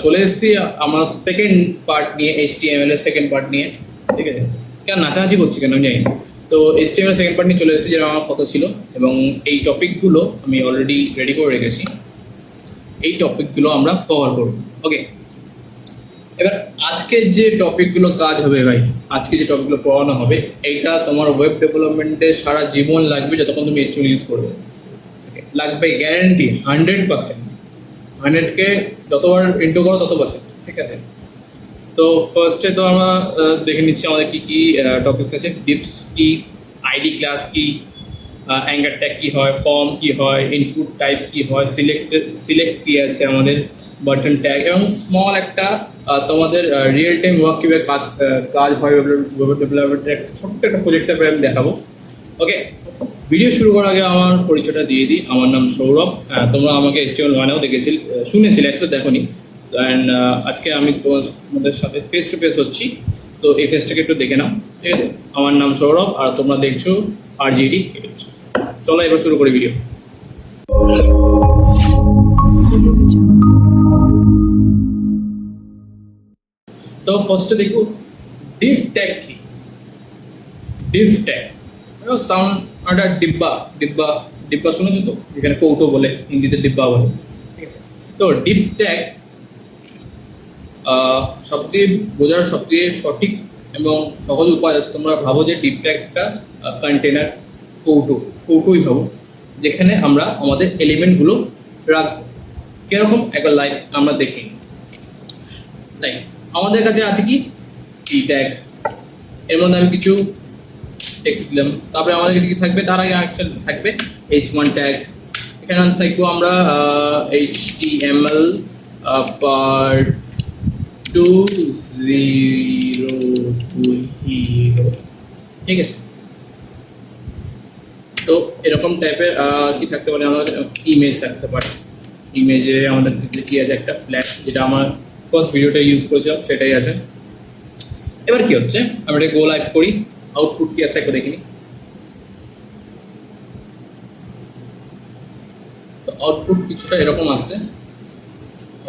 চলে এসেছি আমার সেকেন্ড পার্ট নিয়ে, HTML এর সেকেন্ড পার্ট নিয়ে। ঠিক আছে, কেন নাচানাচি করছি কেন আমি জানি না। তো HTML সেকেন্ড পার্ট নিয়ে চলে এসেছি, যেটা আমার কথা ছিল, এবং এই টপিকগুলো আমি অলরেডি রেডি করে রেখেছি। এই টপিকগুলো আমরা কভার করব। ওকে, এবার আজকে যে টপিকগুলো কাজ হবে ভাই, আজকে যে টপিকগুলো পড়ানো হবে, এইটা তোমার ওয়েব ডেভেলপমেন্টে সারা জীবন লাগবে যতক্ষণ তুমি HTML ইউজ করবে। লাগবে, গ্যারান্টি 100%। 100কে যতবার ইন্টু করো তত পার্সেন্ট। ঠিক আছে, তো ফার্স্টে তো আমরা দেখে নিচ্ছি আমাদের কী কী টপিকস আছে। ডিপস কি, আইডি ক্লাস কি, অ্যাঙ্গার ট্যাগ কী হয়, ফর্ম কী হয়, ইনপুট টাইপস কী হয়, সিলেক্ট কী আছে আমাদের, বাটন ট্যাগ, এবং স্মল একটা তোমাদের রিয়েল টাইম ওয়ার্ক কীভাবে কাজ হয় ওয়েব ডেভেলপমেন্টের একটা ছোট্ট একটা প্রজেক্টের আমি দেখাবো। ওকে, ভিডিও শুরু করার আগে আমার পরিচয়টা দিয়ে দিই। আমার নাম সৌরভ। তোমরা আমাকে HTML1-এও শুনেছিলে, আসলে দেখোনি। অ্যান্ড আজকে আমি তোমাদের সাথে ফেস টু ফেস হচ্ছি, তো এই ফেসটাকে একটু দেখে নাও। ঠিক আছে, আমার নাম সৌরভ আর তোমরা দেখছো RGD। চলো এবার শুরু করি ভিডিও। তো ফার্স্টে দেখো ডিভ ট্যাগ কি। ডিভ ট্যাগ সাউন্ড একটা ডিব্বা ডিব্বা ডিব্বা শুনেছো তো, এখানে কৌটো বলে, হিন্দিতে ডিব্বা বলে। ঠিক আছে, তো ডিভ ট্যাগ সবথেকে বোঝার সবথেকে সঠিক এবং সহজ উপায় আছে। তোমরা ভাবো যে ডিভ ট্যাগ একটা কন্টেনার, কৌটোই ভাবো, যেখানে আমরা আমাদের এলিমেন্টগুলো রাখবো। কিরকম একবার লাইভ আমরা দেখি। লাইক আমাদের কাছে আছে কি টি ট্যাগ, এর মধ্যে আমি কিছু টেক্সট দিলাম, তারপরে আমাদের কাছে কি থাকবে, তার আগে থাকবে H1 ট্যাগ। এখানে থাকবো আমরা HTML পার্ট 2.0 ঠিক আছে। তো এরকম টাইপের কি থাকতে পারে, আমাদের ইমেজ থাকতে পারে। ইমেজে আমাদের কি আছে, একটা ফ্ল্যাশ, যেটা আমার ফার্স্ট ভিডিওটা ইউজ করেছিলাম সেটাই আছে। এবার কি হচ্ছে, আমরা এটা গো লাইভ করি, আউটপুট কি আছে একবার দেখিনি। তো আউটপুট কিছুটা এরকম আসছে।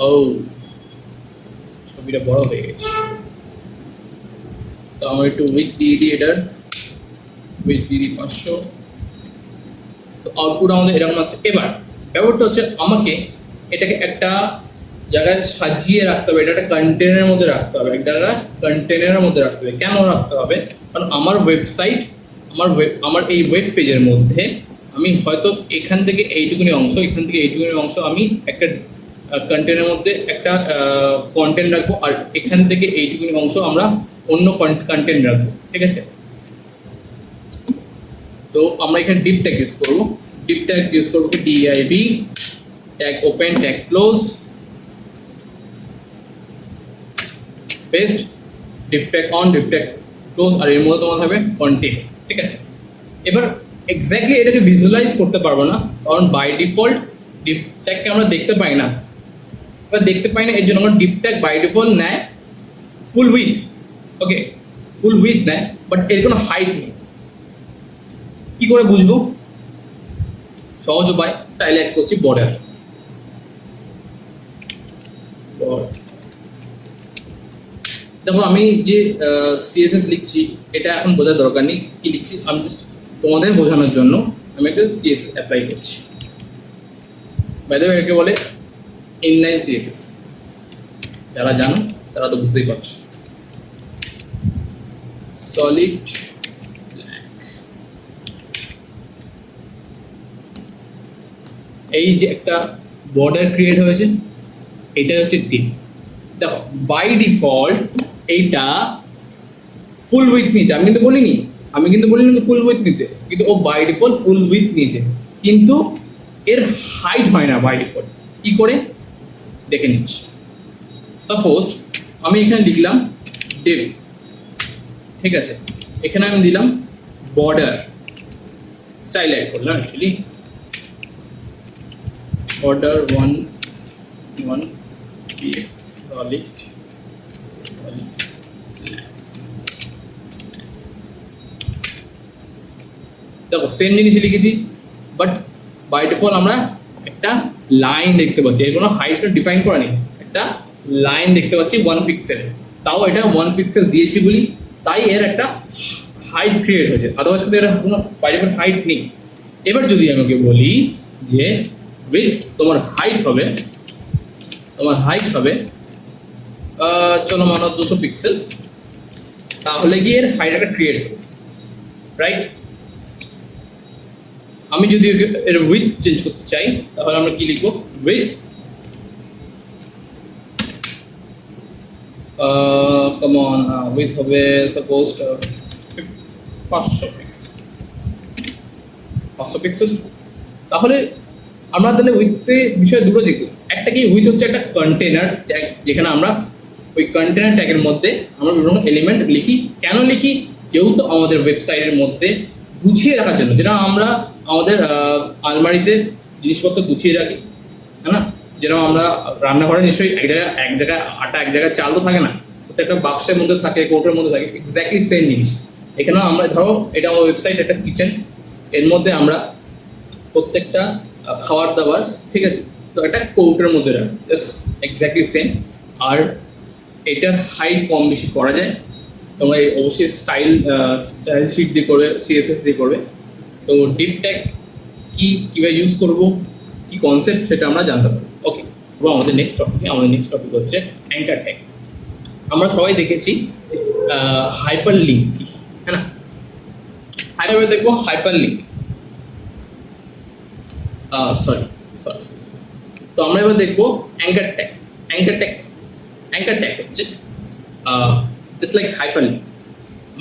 ও, ছবিটা বড় হয়ে গেছে, তো আমরা একটু উইথ দিয়ে দিই, এটার উইথ দিয়ে দিই 500। তো আউটপুট আমাদের এরকম আসছে। এবার ব্যাপারটা হচ্ছে, আমাকে এটাকে একটা জায়গায় সাজিয়ে রাখতে হবে, এটা একটা কন্টেনারের মধ্যে রাখতে হবে, একটা কন্টেনারের মধ্যে রাখতে হবে। কেন রাখতে হবে? কারণ আমার ওয়েবসাইট, আমার এই ওয়েব পেজের মধ্যে আমি হয়তো এখান থেকে এইটুকুনি অংশ, এখান থেকে এইটুকুনি অংশ আমি একটা কন্টেনারের মধ্যে একটা কন্টেন্ট রাখবো, আর এখান থেকে এইটুকুনি অংশ আমরা অন্য কন্টেন্ট রাখবো। ঠিক আছে, তো আমরা এখানে ডিপ ট্যাগ ইউজ করবো। ডিপ ট্যাগ ইউজ করবো কি, div tag open, tag close, paste, div tag on, div tag close, আর এর মধ্যে তোমার হবে কন্টেন্ট। ঠিক আছে, এবার এক্স্যাক্টলি এটাকে ভিজুয়ালাইজ করতে পারবো না, কারণ বাই ডিফল্ট ডিপ ট্যাগকে আমরা দেখতে পাই না। এবার দেখতে পাই না, এর জন্য আমরা ডিপ ট্যাগ বাই ডিফল্ট নেয় ফুল উইথ। ওকে, ফুল উইথ নেয়, বাট এর কোনো হাইট নেই। কি করে বুঝবো? সহজ উপায়, টাইলে অ্যাড করছি বর্ডার। দেখো আমি যে CSS লিখছি, এটা এখন বোঝার দরকার নেই কি লিখছি, আমি জাস্ট তোমাদের বোঝানোর জন্য আমি একটা CSS অ্যাপ্লাই করছি। বাই দ্য ওয়ে একে বলে ইনলাইন CSS, যারা জানো তারা তো বুঝতেই পারছো। সলিড ব্ল্যাক, এই যে একটা বর্ডার ক্রিয়েট হয়েছে, এটা হচ্ছে ডিপ। দেখো বাই ডিফল্ট এইটা ফুল উইথ নিচে, আমি কিন্তু বলিনি ফুল উইথ নিতে, কিন্তু ও বাই ডিফল্ট ফুল উইথ নিচে, কিন্তু এর হাইট হয় না বাই ডিফল্ট। কি করে দেখে নিচ্ছি। সাপোজ আমি এখানে লিখলাম ডিভ, ঠিক আছে, এখানে আমি দিলাম বর্ডার, স্টাইল অ্যাড করলাম অ্যাকচুয়ালি, বর্ডার 1 px solid দেখো সেম জিনিস লিখেছি, বাট বাই ডিফল্ট আমরা একটা লাইন দেখতে পাচ্ছি, এর কোনো হাইট ডিফাইন করা নেই, একটা লাইন দেখতে পাচ্ছি 1 পিক্সেল, তাও এটা 1 পিক্সেল দিয়েছি বলি তাই এর একটা হাইট ক্রিয়েট হয়েছে, আদারওয়াইজ কিন্তু এর কোনো বাইরের হাইট নেই। এবার যদি আমাকে বলি যে উইথ তোমার হাইট হবে চলো মানো 200 পিক্সেল, তাহলে গিয়ে এর হাইট একটা ক্রিয়েট হবে, রাইট? আমি যদি এর উইথ চেঞ্জ করতে চাই তাহলে আমরা কি লিখবো, উইথ come on, উইথ হবে সাপোজ 500 পিক্সেল। তাহলে আমরা তাহলে উইথে বিষয় দুটো দেখব, একটা কি উইথ হচ্ছে একটা কন্টেনার ট্যাগ, যেখানে আমরা ওই কন্টেনার ট্যাগের মধ্যে আমরা বিভিন্ন এলিমেন্ট লিখি। কেন লিখি? যেহেতু আমাদের ওয়েবসাইটের মধ্যে গুছিয়ে রাখার জন্য, যেটা আমরা আমাদের আলমারিতে জিনিসপত্র গুছিয়ে রাখি, হ্যাঁ না? যেরকম আমরা রান্নাঘরে নিশ্চয়ই এক জায়গায় আটা এক জায়গায় চাল তো থাকে না, প্রত্যেকটা বাক্সের মধ্যে থাকে, কৌটোর মধ্যে থাকে, এক্স্যাক্টলি সেম জিনিস এখানেও আমরা ধরো এটা আমার ওয়েবসাইট, একটা কিচেন, এর মধ্যে আমরা প্রত্যেকটা খাবার দাবার, ঠিক আছে, তো একটা কৌটোর মধ্যে রাখি, জাস্ট এক্স্যাক্টলি সেম। আর এটার হাইট কম বেশি করা যায়, তোমরা অবশ্যই স্টাইল শিট দিয়ে করবে, সিএসএস দিয়ে করবে। তো ডিপ ট্যাগ কীভাবে ইউজ করবো, কি কনসেপ্ট, সেটা আমরা জানতে পারবো। ওকে, এবং আমাদের নেক্সট টপিক হচ্ছে অ্যাঙ্কার ট্যাগ। আমরা সবাই দেখেছি হাইপার লিঙ্ক কি, হ্যাঁ না? হাইপার দেখবো হাইপার লিঙ্ক, সরি। তো আমরা এবার দেখবো অ্যাঙ্কার ট্যাগ। অ্যাঙ্কার ট্যাগ হচ্ছে জাস্ট লাইক হাইপার লিঙ্ক।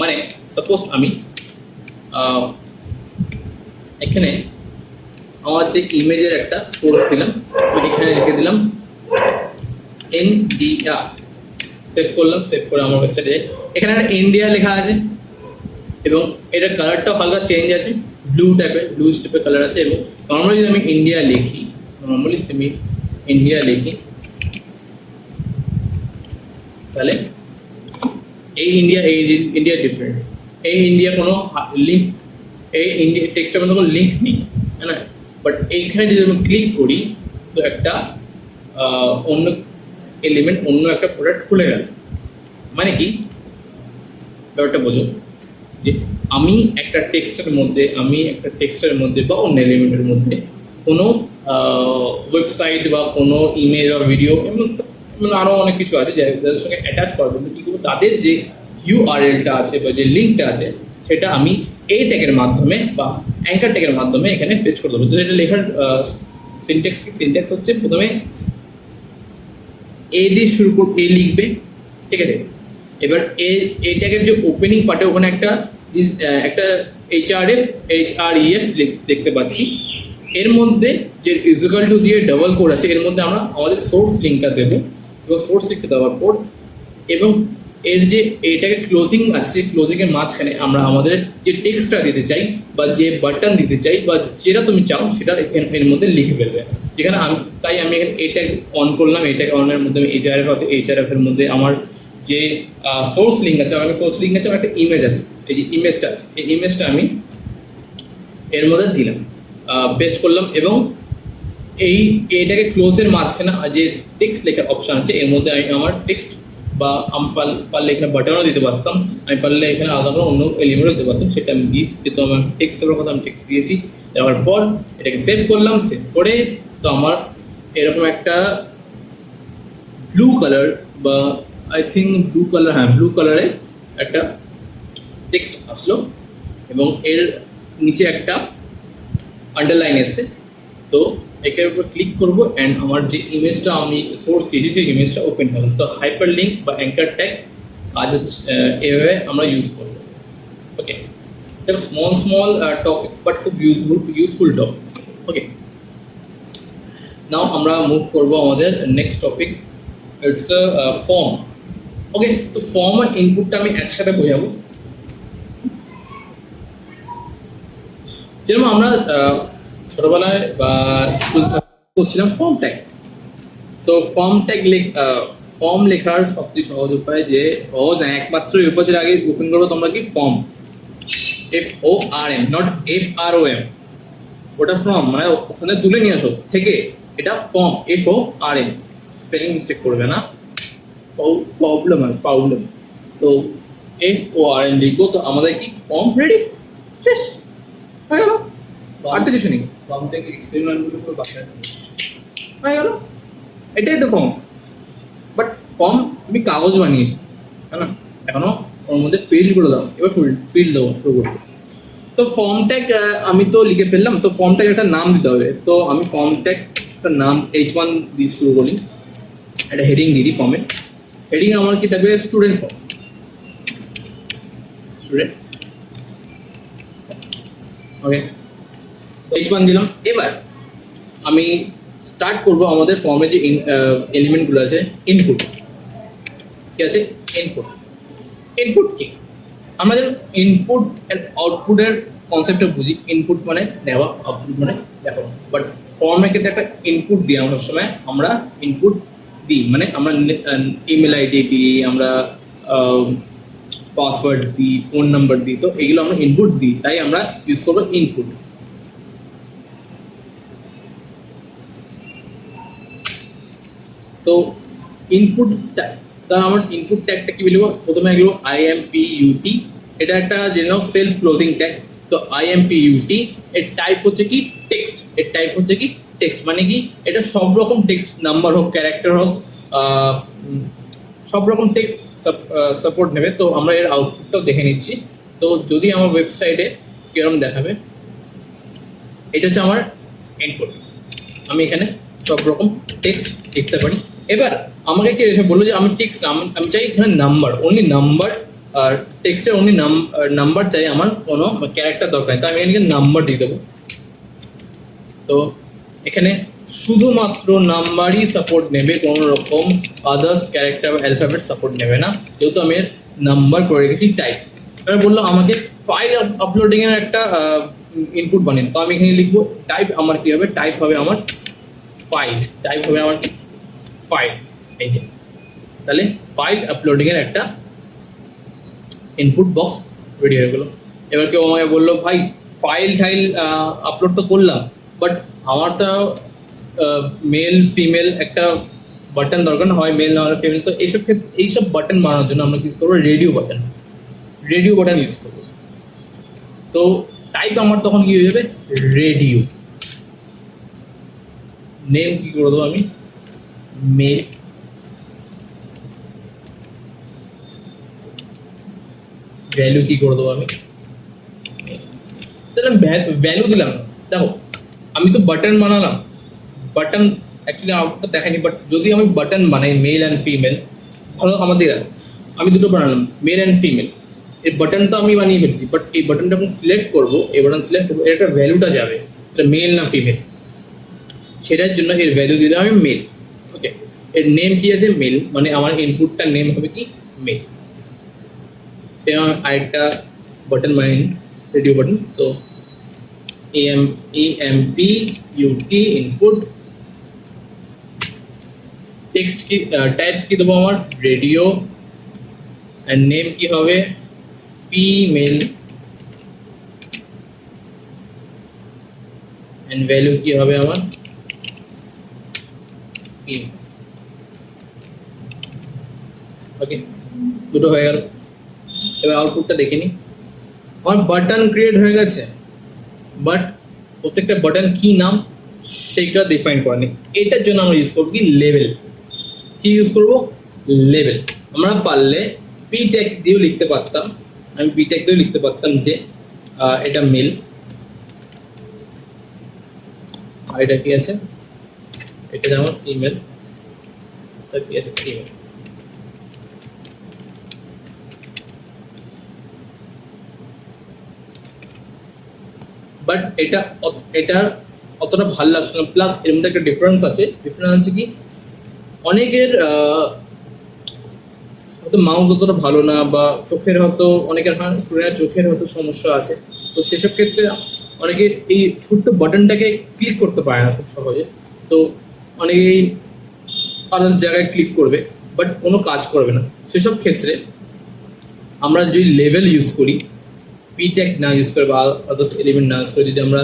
মানে সাপোজ আমি এখানে আমার যে ইমেজের একটা সোর্স দিলাম, তো এখানে লিখে দিলাম ইন্ডিয়া, সেভ করলাম, সেভ করে আমার ওয়েবসাইটে এখানে একটা ইন্ডিয়া লেখা আছে এবং এটার কালারটাও হালকা চেঞ্জ আছে, ব্লু টাইপের কালার আছে। এবং নর্মালি যদি আমি ইন্ডিয়া লিখি তাহলে এই ইন্ডিয়া ডিফারেন্ট, এই ইন্ডিয়া কোনো লিঙ্ক, এই ইন্ডিয়া টেক্সটের মধ্যে কোনো লিঙ্ক নেই, হ্যাঁ না? বাট এইখানে যদি আমি ক্লিক করি তো একটা অন্য এলিমেন্ট, অন্য একটা প্রোডাক্ট খুলে গেল। মানে কি ব্যাপারটা বোঝো, যে আমি একটা টেক্সটের মধ্যে বা অন্য এলিমেন্টের মধ্যে কোনো ওয়েবসাইট বা কোনো ইমেজ বা ভিডিও এবং আরও অনেক কিছু আছে যাদের সঙ্গে অ্যাটাচ করবো, কী করবো, তাদের যে ইউআরএলটা আছে বা যে লিঙ্কটা আছে সেটা আমি এই ট্যাগের মাধ্যমে বা অ্যাঙ্কার ট্যাগের মাধ্যমে এখানে পেস্ট করে দেবো। তো এটা লেখার সিনট্যাক্স হচ্ছে প্রথমে এ দিয়ে শুরু করবে, এ লিখবে, ঠিক আছে? এবার এই ট্যাগের যে ওপেনিং পার্টে ওখানে একটা HREF দেখতে পাচ্ছি, এর মধ্যে যে ইকুয়াল টু দিয়ে ডাবল কোড আছে, এর মধ্যে আমরা আমাদের সোর্স লিঙ্কটা দেবো এবং সোর্স লিঙ্কটা দেওয়ার পর এবং এর যে এইটাকে ক্লোজিং আসছে, ক্লোজিংয়ের মাঝখানে আমরা আমাদের যে টেক্সটটা দিতে চাই বা যে বাটন দিতে চাই বা যেটা তুমি চাও সেটা এর মধ্যে লিখে ফেলবে। যেখানে আমি এখানে এইটা অন করলাম, এইটাকে অনের মধ্যে আমি HRF আছে, HRF এর মধ্যে আমার যে সোর্স লিঙ্ক আছে, আমার একটা ইমেজ আছে, এই যে ইমেজটা আছে, এই ইমেজটা আমি এর মধ্যে দিলাম, পেস্ট করলাম এবং এইটাকে ক্লোজের মাঝখানে যে টেক্সট লেখার অপশান আছে এর মধ্যে আমি আমার টেক্সট বা আমি পারলে এখানে বাটনও দিতে পারতাম, আমি পারলে এখানে আলাদা করে অন্য এলিমেন্টও দিতে পারতাম, সেটা আমি দিই। যেহেতু আমার টেক্সট দেওয়ার কথা আমি টেক্সট দিয়েছি, দেওয়ার পর এটাকে সেভ করলাম, সেভ করে তো আমার এরকম একটা ব্লু কালার বা ব্লু কালারে একটা টেক্সট আসলো এবং এর নিচে একটা আন্ডারলাইন এসছে। তো একের উপর ক্লিক করবো অ্যান্ড আমার যে ইমেজটা আমি সোর্স দিয়েছি সেই ইমেজটা ওপেন হলো। তো হাইপার লিঙ্ক বা অ্যাঙ্কার ট্যাগ কাজ হচ্ছে এভাবে আমরা ইউজ করবো। ওকে, স্মল টপিক্স বাট খুব ইউজফুল টপিক্স। ওকে, নাও আমরা মুভ করবো আমাদের নেক্সট টপিক, ইটস ফর্ম। ওকে, তো ফর্ম আর ইনপুটটা আমি একসাথে বোঝাবো। যেরকম আমরা ছোটবেলায় বা স্কুল করছিলাম ফর্ম ট্যাগ। তো ফর্ম লেখার সবচেয়ে সহজ উপায়, যে সহজ না একমাত্র উপায়, আগে ওপেন করবো তোমরা কি ফর্ম, FORM, নট FROM, ওটা ফর্ম মানে ওখানে তুলে নিয়ে আসো থেকে, এটা ফর্ম FORM, স্পেলিং মিস্টেক করবে না। প্রবলেম হয় প্রবলেম। তো FORM লিখবো, তো আমাদের কি ফর্ম রেডি, শেষ হয়ে গেল, আর তো কিছু নেই। ফর্ম থেকে এক্সপেরিমেন্টগুলো পুরো বাসায় হয়ে গেল, এটাই তো ফর্ম। বাট ফর্ম তুমি কাগজ বানিয়েছো, তাই না? এখনো ওর মধ্যে ফিল্ড করে দাও, এবার ফিল্ড দেবো, শুরু করবো। তো ফর্ম ট্যাগ আমি তো লিখে ফেললাম, তো ফর্ম ট্যাগ একটা নাম দিতে হবে। তো আমি ফর্ম ট্যাগ একটা নাম H1 দিয়ে শুরু করি, একটা হেডিং দিয়ে দিই ফর্মের। হেডিং আমার কি থাকবে, স্টুডেন্ট ফর্ম, স্টুডেন্ট, ওকে, H1 দিলাম। এবার আমি স্টার্ট করবো আমাদের ফর্মে যে এলিমেন্টগুলো আছে, ইনপুট কি আছে, ইনপুট। ইনপুট কি, আমরা যেন ইনপুট অ্যান্ড আউটপুটের কনসেপ্টটা বুঝি। ইনপুট মানে নেওয়া, আউটপুট মানে দেখানো। বাট ফর্মের ক্ষেত্রে একটা ইনপুট দিই আমরা সময়, আমরা ইনপুট দিই মানে আমরা ইমেল আইডি দিই, আমরা পাসওয়ার্ড দিই, ফোন নাম্বার দিই, তো এগুলো আমরা ইনপুট দিই, তাই আমরা ইউজ করবো ইনপুট। তো ইনপুট, তা আমার ইনপুট ট্যাগটা কি বলবো, প্রথমে লিখবো IMPUT, এটা একটা জেনে নাও সেলফ ক্লোজিং ট্যাগ। তো IMPUT এর টাইপ হচ্ছে কি টেক্সট, এর টাইপ হচ্ছে কি টেক্সট, মানে কি এটা সব রকম টেক্সট, নাম্বার হোক, ক্যারেক্টার হোক, সব রকম টেক্সট সাপোর্ট নেবে। তো আমরা এর আউটপুটটাও দেখে নিচ্ছি। তো যদি আমার ওয়েবসাইটে কিরকম দেখাবে, এটা হচ্ছে আমার ইনপুট। আমি এখানে সব রকম টেক্সট লিখতে পারি। এবার আমাকে কি এসে বললো যে আমি টেক্সট, আমি চাই এখানে নাম্বার, অনলি নাম্বার, আর টেক্সটের অনলি নাম্বার চাই, আমার কোনো ক্যারেক্টার দরকার নেই, তো আমি এখানে নাম্বার দিয়ে দেবো। তো এখানে শুধুমাত্র নাম্বারই সাপোর্ট নেবে, কোনো রকম আদার্স ক্যারেক্টার বা অ্যালফাবেট সাপোর্ট নেবে না, যেহেতু আমি নাম্বার করে রেখেছি টাইপস। এবার বললো আমাকে ফাইল আপলোডিং এর একটা ইনপুট বানিয়ে, তো আমি এখানে লিখবো টাইপ, আমার কি হবে, টাইপ হবে আমার ফাইল, টাইপ হবে আমার কি ফাইল, এই যে। তাহলে ফাইল আপলোডিং এর একটা ইনপুট বক্স রেডি হয়ে গেলো। এবার কেউ আমাকে বললো ভাই ফাইল আপলোড তো করলাম, বাট আমার তো মেল ফিমেল একটা বাটন দরকার না, হয় মেল না হলে ফিমেল। তো এইসব ক্ষেত্রে এইসব বাটন বানানোর জন্য আমরা ইউজ করবো radio button, radio button use করবো। তো টাইপ আমার তখন কি হয়ে যাবে, রেডিও। নেম কি করে দেবো আমি, মেল, ভ্যালু কি করে দেবো আমি, তাহলে ভ্যালু দিলাম। দেখো আমি তো বাটন বানালাম, বাটন অ্যাকচুয়ালি আমাকে দেখায়নি, বাট যদি আমি বাটন বানাই মেল অ্যান্ড ফিমেল, ভালো আমার দিয়ে দেখো, আমি দুটো বানালাম মেল অ্যান্ড ফিমেল, এই বাটন তো আমি বানিয়ে ফেলছি, বাট এই বাটনটা আমি সিলেক্ট করবো, এই বাটন সিলেক্ট করবো, এর একটা ভ্যালুটা যাবে, এটা মেল না ফিমেল, সেটার জন্য এর ভ্যালু দিলাম আমি মেল। ওকে, এর নেম কি আছে, মেল, মানে আমার ইনপুটটার নেম হবে কি মেল। সে আরেকটা বাটন বানিয়ে রেডিও বাটন। তো EMPUT ইনপুট, টেক্সট কি টাইপস কি দেবো আমার রেডিও, অ্যান্ড নেম কি হবে ফিমেল, অ্যান্ড ভ্যালু কি হবে আমার ফিমেল। ওকে, দুটো হয়ে গেল। এবার আউটপুটটা দেখে নিই। আমার বাটন ক্রিয়েট হয়ে গেছে, বাট প্রত্যেকটা বাটন কি নাম সেইটা ডিফাইন করা নেই। এটার জন্য আমরা ইউজ করবো কি লেভেল। কি ইউজ করবো, লেভেল। আমরা পারলে পি ট্যাগ দিয়েও লিখতে পারতাম, আমি পি ট্যাগ দিয়েও লিখতে পারতাম যে এটা মেল, আর এটা কি আছে, এটা আমার ফিমেল, কি আছে ফিমেল। বাট এটা অতটা ভালো লাগতো না, প্লাস এর মধ্যে একটা ডিফারেন্স আছে। ডিফারেন্স আছে কি, অনেকের হয়তো মাউস অতটা ভালো না, বা চোখের হয়তো অনেকের স্টুডেন্টের চোখের হয়তো সমস্যা আছে, তো সেসব ক্ষেত্রে অনেকে এই ছোট্ট বাটনটাকে ক্লিক করতে পারে না খুব সহজে। তো অনেকেই আদার্স জায়গায় ক্লিক করবে, বাট কোনো কাজ করবে না। সেসব ক্ষেত্রে আমরা যদি লেভেল ইউজ করি, পি ট্যাগ না ইউজ করে বা আদার্স এলিমেন্ট না ইউজ করে, যদি আমরা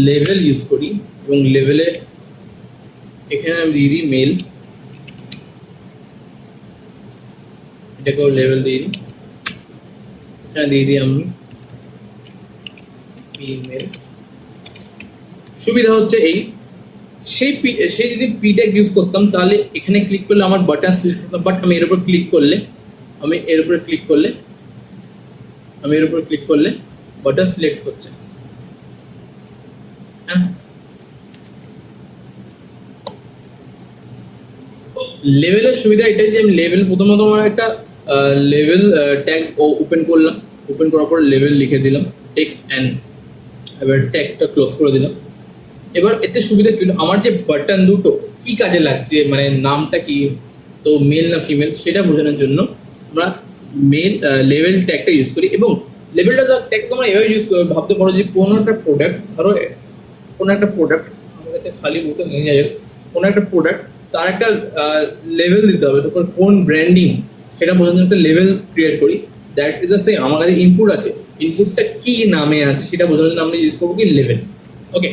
লেভেল ইউজ করি, এবং লেভেলে এখানে আমি দিয়ে দিই মেল, এটাকেও লেভেল দিয়ে দিই, এখানে দিয়ে দিই আমি ইমেল। সুবিধা হচ্ছে এই, সেই যদি পি ট্যাগ ইউজ করতাম তাহলে এখানে ক্লিক করলে আমার বাটন সিলেক্ট করতাম, বাট আমি এর উপর ক্লিক করলে বাটন সিলেক্ট হচ্ছে। হ্যাঁ, লেভেলের সুবিধা এটাই যে আমি লেভেল প্রথমত আমার একটা লেভেল ট্যাগ ওপেন করলাম, ওপেন করার পর লেভেল লিখে দিলাম টেক্সট অ্যান্ড এবার ট্যাগটা ক্লোজ করে দিলাম। এবার এতে সুবিধা কি হলো, আমার যে বাটন দুটো কি কাজে লাগছে, মানে নামটা কি, তো মেল না ফিমেল সেটা বোঝানোর জন্য আমরা মেল লেভেল ট্যাগটা ইউজ করি। এবং লেভেলটা ট্যাগটা আমরা এভাবে ইউজ করি, ভাবতে পারো যে কোনো একটা প্রোডাক্ট, ধরো কোনো একটা প্রোডাক্ট আমার কাছে খালি বোতল নিয়ে যাবে, কোনো একটা প্রোডাক্ট তার একটা লেভেল দিতে হবে, তারপর কোন ব্র্যান্ডিং সেটা বোঝানোর জন্য একটা লেভেল ক্রিয়েট করি। দ্যাট ইজ দ্য সেম, আমার কাছে ইনপুট আছে, ইনপুটটা কি নামে আছে সেটা বোঝানোর জন্য আমরা ইউজ করবো কি লেভেল। ওকে,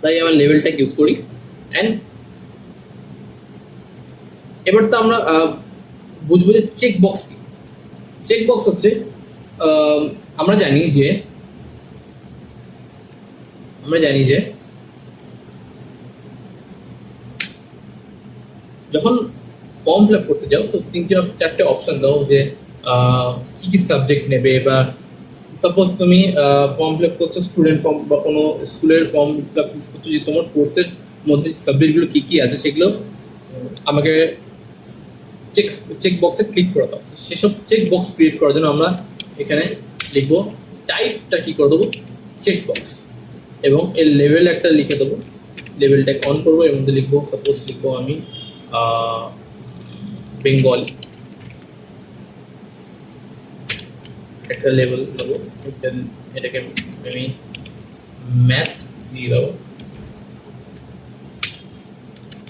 তাই আমরা লেভেলটা ইউজ করি। অ্যান্ড এবার তো আমরা বুঝবো যে চেক বক্স কি। চেক বক্স হচ্ছে আমরা জানি যে যখন ফর্ম ফিল আপ করতে যাও তো 3-4টে অপশন দাও যে কি কি সাবজেক্ট নেবে, বা সাপোজ তুমি ফর্ম ফিল আপ করছো স্টুডেন্ট ফর্ম বা কোনো স্কুলের ফর্ম ফিল আপ করছো, যে তোমার কোর্সের মধ্যে সাবজেক্টগুলো কী কী আছে সেগুলো আমাকে চেক বক্সে ক্লিক করে দাও। সেসব চেক বক্স ক্রিয়েট করার জন্য আমরা এখানে লিখবো টাইপটা কী করে দেবো চেক বক্স, এবং এর লেভেল একটা লিখে দেবো, লেভেলটাকে অন করবো, এর মধ্যে লিখবো সাপোজ লিখবো আমি বেঙ্গলি, একটা লেভেল নেবো, এটাকে আমি ম্যাথ দিয়ে দেবো।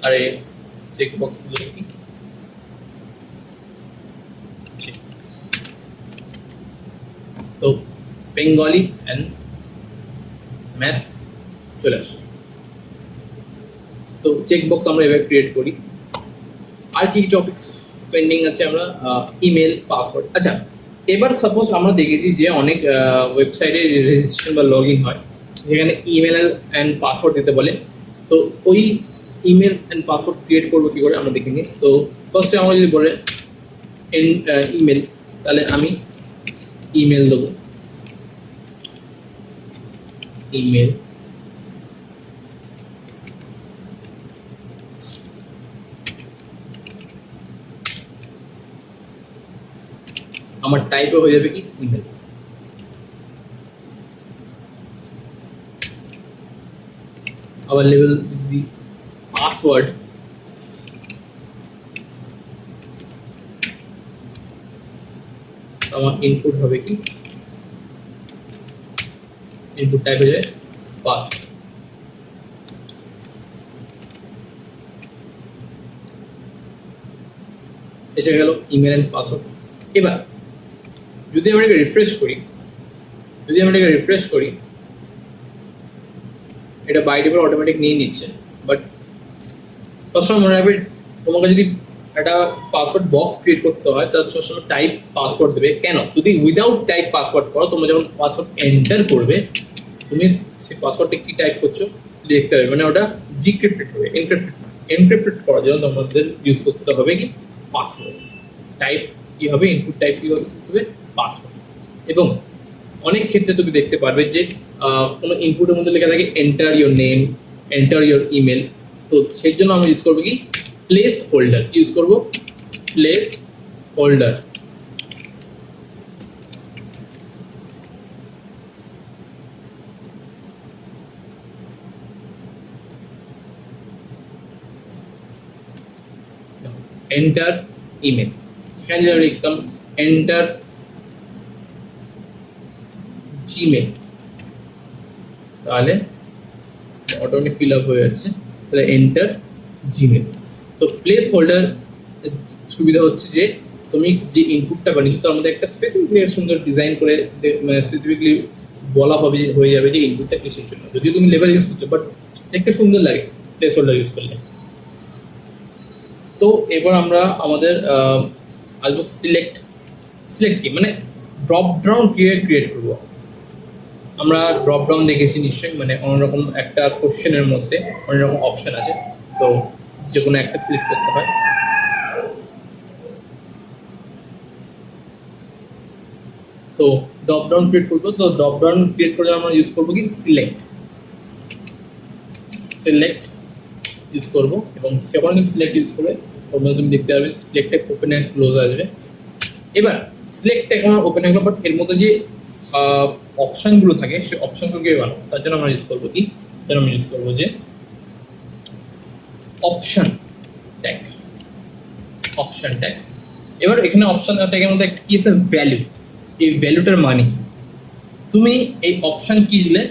আর এই চেক বক্স কি তো বেঙ্গলি অ্যান্ড ম্যাথ চলে আসে। তো চেক বক্স আমরা এভাবে ক্রিয়েট করি। আর কি টপিকস পেন্ডিং আছে, আমরা ইমেল পাসওয়ার্ড। আচ্ছা, এবার সাপোজ আমরা দেখেছি যে অনেক ওয়েবসাইটে রেজিস্ট্রেশন বা লগ ইন হয় যেখানে ইমেল অ্যান্ড পাসওয়ার্ড দিতে বলে। তো ওই ইমেল অ্যান্ড পাসওয়ার্ড ক্রিয়েট করবো কী করে আমরা দেখে নিই। তো ফার্স্টে আমরা যদি বলে ইমেল, তাহলে আমি ইমেল দেবো, ইমেল আমার টাইপে হয়ে যাবে কি ইমেল। আবার লেভেল দি পাসওয়ার্ড, আমার ইনপুট হবে কি, ইনপুট টাইপ হয়ে যাবে পাসওয়ার্ড। এসে গেল ইমেল অ্যান্ড পাসওয়ার্ড। এবার যদি আমরা এটাকে রিফ্রেশ করি, এটা বাই ডিফল্ট অটোমেটিক নিয়ে নিচ্ছে, বাট সবসময় মনে রাখবে তোমাকে যদি একটা পাসওয়ার্ড বক্স ক্রিয়েট করতে হয় তার সবসময় টাইপ পাসওয়ার্ড দেবে। কেন? যদি উইদাউট টাইপ পাসওয়ার্ড করো, তোমরা যখন পাসওয়ার্ড এন্টার করবে তুমি সেই পাসওয়ার্ডটা কি টাইপ করছো লিখতে হবে, মানে ওটা ডিক্রিপ্টেড হবে, এনক্রিপ্টেড করার জন্য তোমাদের ইউজ করতে হবে কি পাসওয়ার্ড। টাইপ কি হবে, ইনপুট টাইপ কি হবে পাসওয়ার্ড। এবং অনেক ক্ষেত্রে তুমি দেখতে পারবে যে কোনো ইনপুটের মধ্যে লেখা থাকে enter your name, enter your email. তো সেই জন্য আমরা ইউজ করবো কি প্লেস হোল্ডার, ইউজ করবো প্লেস হোল্ডার। এন্টার ইমেল, এখানে যদি আমি লিখতাম এন্টার জিমেল, তাহলে অটোমেটিক ফিল আপ হয়ে যাচ্ছে। তাহলে এন্টার জিমেল। তো প্লেস হোল্ডার সুবিধা হচ্ছে যে তুমি যে ইনপুটটা বানিয়েছো তার মধ্যে একটা স্পেসিফিকলি সুন্দর ডিজাইন করে স্পেসিফিকলি বলা হবে হয়ে যাবে যে ইনপুটটা কিসের জন্য। যদিও তুমি লেভেল ইউজ করছো বাট দেখতে সুন্দর লাগে প্লেস হোল্ডার ইউজ করলে। তো এবার আমরা আমাদের আসবো সিলেক্ট কি মানে ড্রপ ডাউন ক্রিয়েট করবো। আমরা ড্রপ ডাউন দেখেছি নিশ্চয়ই, মানে অন্যরকম একটা কোশ্চেনের মধ্যে অনেক রকম অপশন আছে, তো যে কোনো একটা সিলেক্ট করতে হয়। তো ড্রপ ডাউন ক্রিয়েট করবো, তো ড্রপ ডাউন ক্রিয়েট করে আমরা ইউজ করবো কি সিলেক্ট ইউজ করবো, এবং যখন তুমি সিলেক্ট ইউজ করবে তখন তুমি দেখতে পাবে সিলেক্ট ওপেন অ্যান্ড ক্লোজ আসবে। এবার সিলেক্ট এখন ওপেন হয়ে গেল, বাট এর মধ্যে যে অপশনগুলো থাকে সেই অপশনগুলোকে বানাবো, তার জন্য আমরা ইউজ করবো কি, তার জন্য আমরা ইউজ করবো যে অপশন ট্যাগ। এবার এখানে অপশন ট্যাগের মধ্যে একটা কি আছে, ভ্যালু। এই ভ্যালুটার মানে কি, তুমি এই অপশন কি দিলে,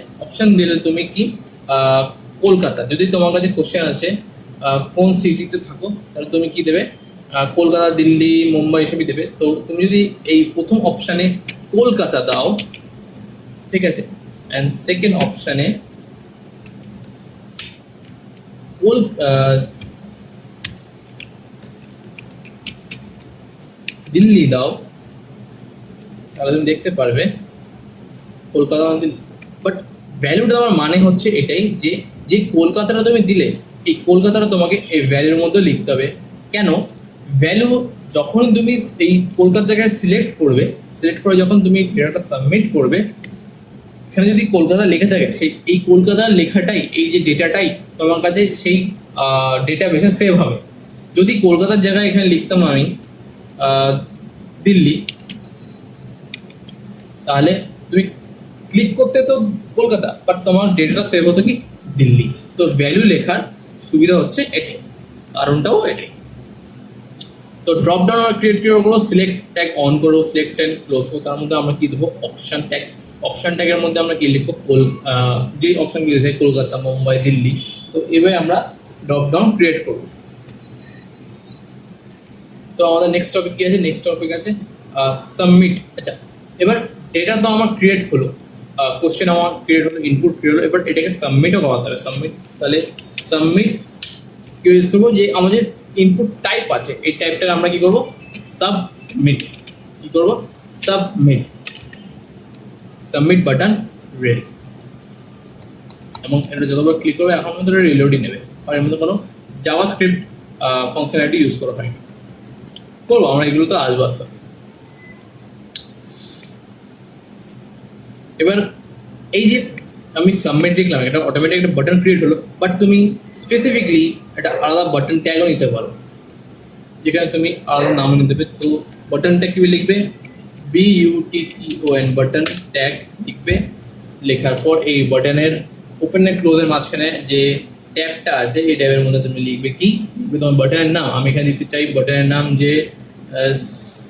তুমি কি কলকাতা, যদি তোমার কাছে কোশ্চেন আছে কোন সিটিতে থাকো, তাহলে তুমি কি দেবে, কলকাতা, দিল্লি, মুম্বাই এসবই দেবে। তো তুমি যদি এই প্রথম অপশানে কলকাতা দাও, ঠিক আছে, অ্যান্ড সেকেন্ড অপশানে দিল্লি দাও, তাহলে তুমি দেখতে পারবে কলকাতা দিল্লি। বাট ভ্যালুটা দেওয়ার মানে হচ্ছে এটাই যে যে কলকাতাটা তুমি দিলে, এই কলকাতাটা তোমাকে এই ভ্যালুর মধ্যে লিখতে হবে। কেন? ভ্যালু যখন তুমি এই কলকাতাকে সিলেক্ট করে যখন তুমি ডেটাটা সাবমিট করবে, এখানে যদি কলকাতা লেখা থাকে, সেই এই কলকাতার লেখাটাই, এই যে ডেটাটাই তোমার কাছে সেই ডেটাবেসে সেভ হবে। যদি কলকাতার জায়গায় এখানে লিখতাম আমি দিল্লি, তাহলে তুমি ক্লিক করতে তো কলকাতা, বাট তোমার ডেটাটা সেভ হতো কি দিল্লি। তো ভ্যালু লেখার সুবিধা হচ্ছে এটাই, কারণটাও এটাই। তো ড্রপ ডাউন আর ক্রিয়েট করবো, সিলেক্ট ট্যাগ অন করবো, সিলেক্ট অ্যান্ড ক্লোজ করবো, তার মধ্যে আমরা কি দেবো, অপশন ট্যাগের মধ্যে আমরা কি লিখবো, যে অপশনগুলি আছে কলকাতা, মুম্বাই, দিল্লি। তো এভাবে আমরা ড্রপ ডাউন ক্রিয়েট করবো। তো আমাদের নেক্সট টপিক কি আছে, নেক্সট টপিক আছে সাবমিট। আচ্ছা, এবার ডেটা তো আমার ক্রিয়েট হলো, কোশ্চেন আমার ক্রিয়েট হলো, ইনপুট ক্রিয়েট হলো, এবার এটাকে সাবমিটও করাতে হবে। তাহলে সাবমিট কি ইউজ করবো, যে আমাদের ইনপুট টাইপ আছে, এই টাইপটা আমরা কি করবো, সাবমিট বাটন রেডি। এবং এটা যতবার ক্লিক করবে এখন মধ্যে রিলোডই নেবে, আর এর মধ্যে কোনো জাভাস্ক্রিপ্ট ফাংশনালিটি ইউজ করা হয়নি। করবো আমরা এগুলো তো আসবো আস্তে আস্তে। এবার এই যে আমি সাবমিট লিখলাম, এটা অটোমেটিক একটা বাটন ক্রিয়েট হলো, বাট তুমি স্পেসিফিকলি একটা আলাদা বাটন ট্যাগও নিতে পারো, যেখানে তুমি আলাদা নাম নিতে পারবে। তো বাটনটা কি লিখবে, BUTTON বাটন ট্যাগ লিখবে। লেখার পর এই বাটনের ওপেন এন্ড ক্লোজের মাঝখানে যে ট্যাবটা আছে, এই ট্যাবের মধ্যে তুমি লিখবে কি, তোমার বাটনের নাম। আমি এখানে দিতে চাই বাটনের নাম যে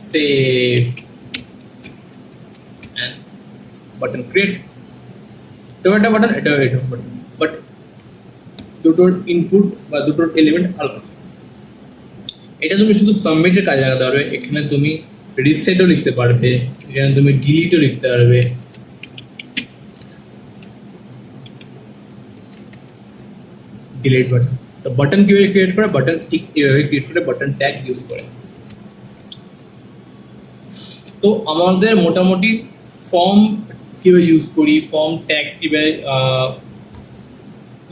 সেভ অ্যান্ড বাটন ক্রিয়েট। এটাও একটা বাটন, এটাও বাটন, বাট দুটোর ইনপুট বা দুটোর এলিমেন্ট আলাদা। এটা তুমি শুধু সাবমিটের কাজে লাগাতে পারবে। এখানে তুমি রিসেটও লিখতে পারবে, এখানে তুমি ডিলিটও লিখতে পারবে। ডিলিট বাটন, তো বাটন কিভাবে ক্রিয়েট করে, বাটন ঠিক এভাবে ক্রিয়েট করে বাটন ট্যাগ ইউজ করে। তো আমাদের মোটামুটি ফর্ম কিভাবে ইউজ করি, ফর্ম ট্যাগ কিভাবে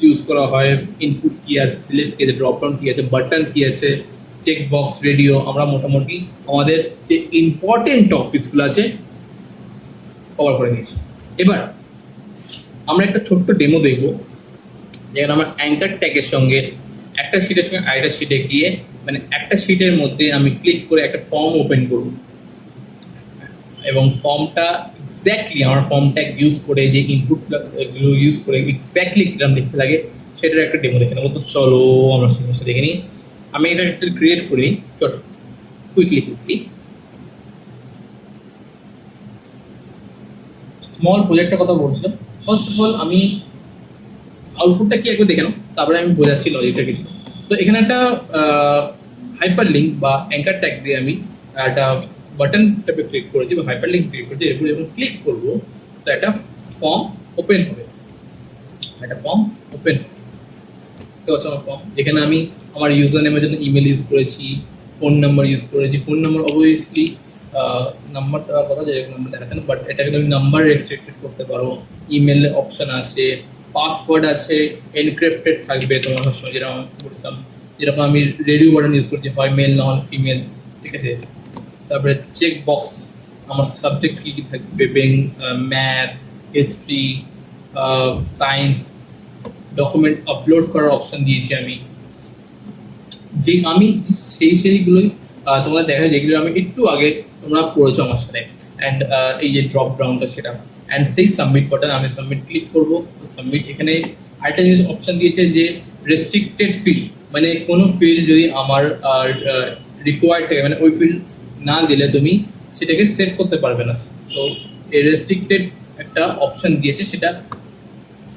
ইউজ করা হয়, ইনপুট কি আছে, সিলেক্ট কি আছে, ড্রপডাউন কি আছে, বাটন কি আছে, চেক বক্স, রেডিও, আমরা মোটামুটি আমাদের যে ইম্পর্টেন্ট টপিকসগুলো আছে কভার করে নিয়েছি। এবার আমরা একটা ছোট্ট ডেমো দেখব, যেখানে আমরা অ্যাঙ্কার ট্যাগের সঙ্গে একটা শিটের সঙ্গে আরেকটা শিটে গিয়ে, মানে একটা শিটের মধ্যে আমি ক্লিক করে একটা ফর্ম ওপেন করব, এবং ফর্মটা এক্স্যাক্টলি আমার ফর্ম ট্যাগ ইউজ করে যে ইনপুটগুলো ইউজ করে এক্স্যাক্টলি কিরকম দেখতে লাগে সেটার একটা ডেমো দেখে নেবো। তো চলো আমরা সেটা দেখে নিই। আমি এটা একটা ক্রিয়েট করি, চলো কুইকলি স্মল প্রজেক্টের কথা বলছিলাম। ফার্স্ট অফ অল আমি আউটপুটটা কি একবার দেখে নাও, তারপরে আমি বোঝাচ্ছি লজিকটা কিছু। তো এখানে একটা হাইপার লিঙ্ক বা অ্যাঙ্কার ট্যাগ দিয়ে আমি একটা বাটন টাইপে ক্লিক করেছি বা হাইপার লিঙ্ক ক্লিক করেছি। এরপরে যখন ক্লিক করবো তো একটা ফর্ম ওপেন হবে, তো হচ্ছে আমার ফর্ম, যেখানে আমি আমার ইউজার নেমের জন্য ইমেল ইউজ করেছি, ফোন নাম্বার ইউজ করেছি। ফোন নাম্বার অবভিয়াসলি নাম্বারটা কথা যায় নাম্বার দেখাচ্ছে না, বাট এটাকে তুমি নাম্বার রেস্ট্রিক্টেড করতে পারো। ইমেলের অপশন আছে, পাসওয়ার্ড আছে, এনক্রিপ্টেড থাকবে তোমার সবসময়, যেরকম আমি বলতাম, যেরকম আমি রেডিও বাটন ইউজ করছি, হয় মেল না হলে ফিমেল, ঠিক আছে। তারপরে চেক বক্স, আমার সাবজেক্ট কী কী থাকবে, math, history, science, document upload করার অপশন দিয়েছি আমি। যে আমি সেইগুলোই তোমাদের দেখা, যেগুলো আমি একটু আগে তোমরা পড়েছো আমার সাথে। অ্যান্ড এই যে ড্রপ ডাউনটা সেটা, অ্যান্ড সেই সাবমিট বাটন, আমি সাবমিট ক্লিক করবো। সাবমিট, এখানে আরেকটা জিনিস অপশন দিয়েছে যে রেস্ট্রিক্টেড ফিল্ড, মানে কোনো ফিল্ড যদি আমার রিকোয়ার্ড থাকে, মানে ওই ফিল্ড না দিলে তুমি সেটাকে সেট করতে পারবে না। তো এই রেস্ট্রিক্টেড একটা অপশন দিয়েছে, সেটা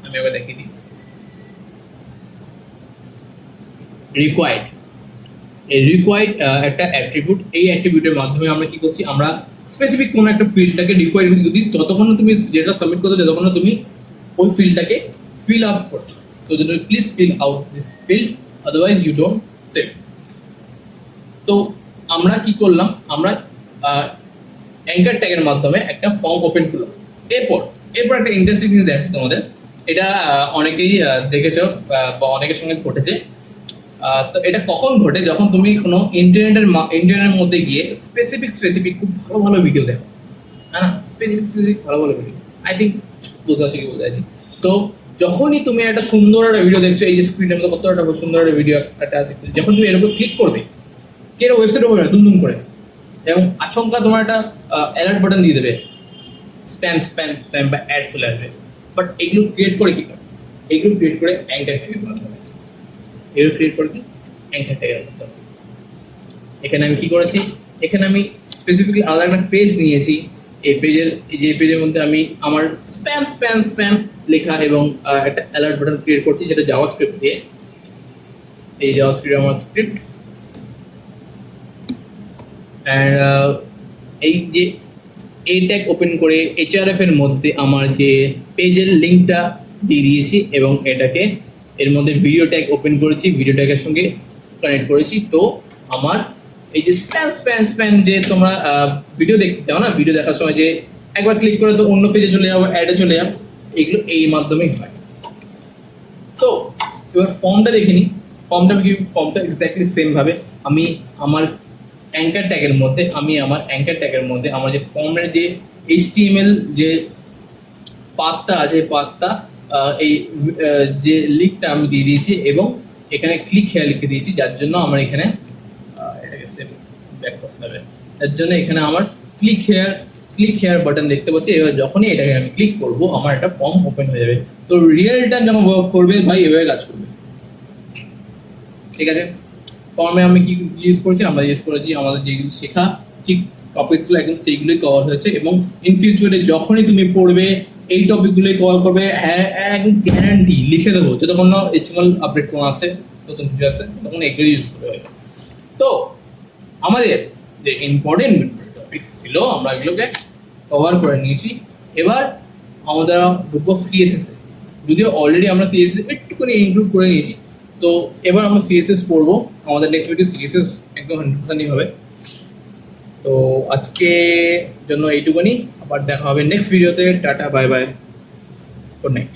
আমি আবার দেখিয়ে দিই। রিকোয়ার্ড, এই রিকোয়ার্ড একটা অ্যাট্রিবিউট, এই অ্যাট্রিবিউটের মাধ্যমে আমরা কি করছি, আমরা স্পেসিফিক কোনো একটা ফিল্ডটাকে রিকোয়ার্ড করি, যদি যতক্ষণ না তুমি যেটা সাবমিট করছো যতক্ষণ না তুমি ওই ফিল্ডটাকে ফিল আপ করছো। তো please fill out this field, otherwise you don't save. তো আমরা কি করলাম, আমরা অ্যাঙ্কার ট্যাগের মাধ্যমে একটা ফর্ম ওপেন করলাম। এরপর একটা ইন্টারেস্টিং জিনিস দেখাচ্ছি তোমাদের, এটা অনেকেই দেখেছো বা অনেকের সঙ্গে ঘটেছে। তো এটা কখন ঘটে, যখন তুমি কোনো ইন্টারনেটের মধ্যে গিয়ে স্পেসিফিক খুব ভালো ভালো ভিডিও দেখো, হ্যাঁ না, স্পেসিফিক ভালো ভালো ভিডিও, আই থিঙ্ক বুঝতে পারছি কি বলতে চাইছি। তো যখনই তুমি একটা সুন্দর একটা ভিডিও দেখছো, এই যে স্ক্রিনের মধ্যে কত একটা সুন্দর একটা ভিডিও একটা, যখন তুমি এর উপর ক্লিক করবে, কে এটা ওয়েবসাইট ওপেন হয় দুম করে, এবং আচমকা তোমার একটা অ্যালার্ট বাটন দিয়ে দেবে, স্প্যাম বা অ্যাড চলে আসবে। বাট এগুলো ক্রিয়েট করে কি করে, এগুলো ক্রিয়েট করে অ্যাঙ্কার ট্যাগের মাধ্যমে, এগুলো ক্রিয়েট করে কি অ্যাঙ্কার ট্যাগের মাধ্যমে। এখানে আমি কি করেছি, এখানে আমি স্পেসিফিকলি আলাদা একটা পেজ নিয়েছি। এই পেজের মধ্যে আমি আমার স্প্যাম লেখা এবং একটা অ্যালার্ট বাটন ক্রিয়েট করছি, যেটা জাভাস্ক্রিপ্ট দিয়ে। এই জাভাস্ক্রিপ্ট আমার স্ক্রিপ্ট, অ্যান্ড এই যে এই ট্যাগ ওপেন করে HRF এর মধ্যে আমার যে পেজের লিঙ্কটা দিয়ে দিয়েছি, এবং এটাকে এর মধ্যে ভিডিও ট্যাগ ওপেন করেছি, ভিডিও ট্যাগের সঙ্গে কানেক্ট করেছি। তো আমার এই যে স্প্যাম যে তোমরা ভিডিও দেখতে চাও না, ভিডিও দেখার সময় যে একবার ক্লিক করে তো অন্য পেজে চলে যাও, অ্যাডে চলে যাও, এগুলো এই মাধ্যমেই হয়। তো এবার ফর্মটা দেখে নিই। ফর্মটা এক্স্যাক্টলি সেম ভাবে আমি আমার অ্যাঙ্কার ট্যাগের মধ্যে আমার যে ফর্মের যে HTML যে পাথটা আছে, পাথটা এই যে লিঙ্কটা আমি দিয়ে দিয়েছি, এবং এখানে ক্লিক হেয়ার লিখে দিয়েছি, যার জন্য আমার এখানে এটাকে সেভ ব্যাক করতে হবে। তার জন্য এখানে আমার ক্লিক হেয়ার বাটন দেখতে পাচ্ছি। এবার যখনই এটাকে আমি ক্লিক করব, আমার একটা ফর্ম ওপেন হয়ে যাবে। তো রিয়েল টাইম যখন ওয়ার্ক করবে ভাই, এভাবে কাজ করবে, ঠিক আছে। ফর্মে আমি কি ইউজ করেছি, আমরা ইউজ করেছি আমাদের যেগুলো শেখা ঠিক টপিকগুলো, একদম সেইগুলোই কভার হয়েছে। এবং ইন ফিউচারে যখনই তুমি পড়বে এই টপিকগুলোই কভার করবে, একদম গ্যারান্টি লিখে দেবো। যতক্ষণ না HTML আপডেট কোনো আসে, নতুন কিছু আসে, তখন এগুলো ইউজ করবে। তো আমাদের যে ইম্পর্টেন্ট টপিকস ছিল, আমরা এগুলোকে কভার করে নিয়েছি। এবার আমাদের ঢুকবো CSS এ, যদিও অলরেডি আমরা CSS একটুখানি ইনক্লুড করে নিয়েছি। তো এবার আমরা CSS পড়বো, আমাদের নেক্সট ভিডিও CSS একদম 100% হবে। তো আজকে জন্য এইটুকুনি, আবার দেখা হবে নেক্সট ভিডিওতে। Tata, bye bye, good night.